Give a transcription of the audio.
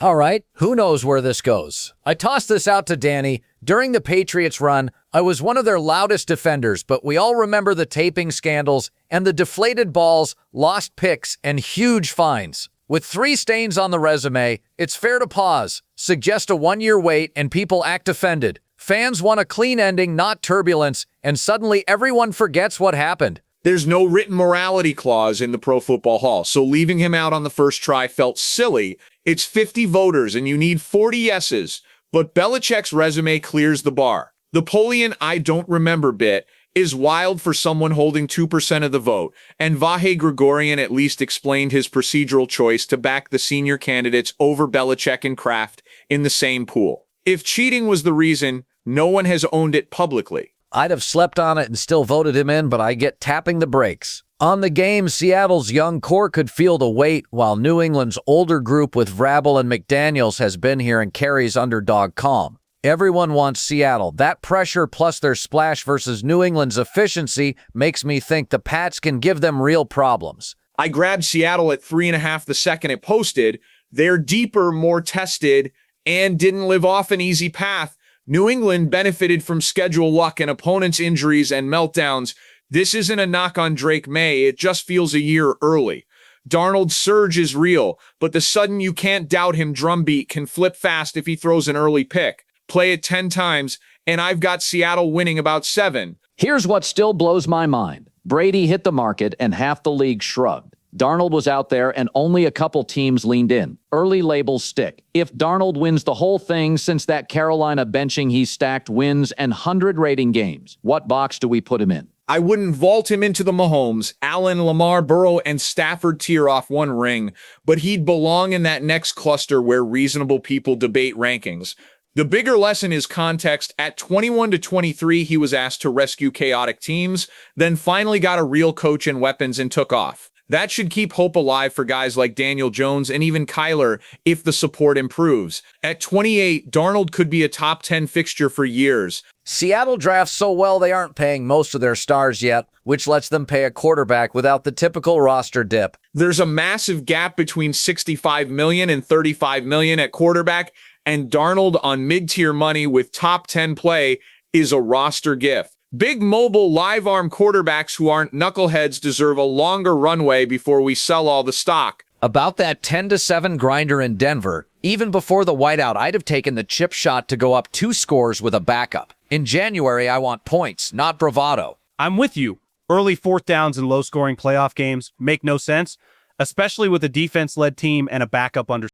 All right, who knows where this goes? I tossed this out to Danny. During the Patriots run, I was one of their loudest defenders, but we all remember the taping scandals and the deflated balls, lost picks, and huge fines. With 3 stains on the resume, it's fair to pause, suggest a 1-year wait, and people act offended. Fans want a clean ending, not turbulence, and suddenly everyone forgets what happened. There's no written morality clause in the Pro Football Hall, so leaving him out on the first try felt silly. It's 50 voters and you need 40 yeses, but Belichick's resume clears the bar. The Polian "I don't remember" bit is wild for someone holding 2% of the vote, and Vahe Gregorian at least explained his procedural choice to back the senior candidates over Belichick and Kraft in the same pool. If cheating was the reason, no one has owned it publicly. I'd have slept on it and still voted him in, but I get tapping the brakes. On the game, Seattle's young core could feel the weight, while New England's older group with Vrabel and McDaniels has been here and carries underdog calm. Everyone wants Seattle. That pressure plus their splash versus New England's efficiency makes me think the Pats can give them real problems. I grabbed Seattle at 3.5 the second it posted. They're deeper, more tested, and didn't live off an easy path. New England benefited from schedule luck and opponents' injuries and meltdowns. This isn't a knock on Drake May, it just feels a year early. Darnold's surge is real, but the sudden you can't doubt him drumbeat can flip fast if he throws an early pick. Play it 10 times, and I've got Seattle winning about 7. Here's what still blows my mind. Brady hit the market and half the league shrugged. Darnold was out there and only a couple teams leaned in. Early labels stick. If Darnold wins the whole thing since that Carolina benching he stacked wins and 100 rating games, what box do we put him in? I wouldn't vault him into the Mahomes, Allen, Lamar, Burrow, and Stafford tier off one ring, but he'd belong in that next cluster where reasonable people debate rankings. The bigger lesson is context. At 21 to 23, he was asked to rescue chaotic teams, then finally got a real coach and weapons and took off. That should keep hope alive for guys like Daniel Jones and even Kyler if the support improves. At 28, Darnold could be a top 10 fixture for years. Seattle drafts so well they aren't paying most of their stars yet, which lets them pay a quarterback without the typical roster dip. There's a massive gap between $65 million and $35 million at quarterback, and Darnold on mid-tier money with top 10 play is a roster gift. Big mobile live arm quarterbacks who aren't knuckleheads deserve a longer runway before we sell all the stock. About that 10-7 grinder in Denver, even before the whiteout, I'd have taken the chip shot to go up 2 scores with a backup. In January, I want points, not bravado. I'm with you. Early 4th downs in low-scoring playoff games make no sense, especially with a defense-led team and a backup under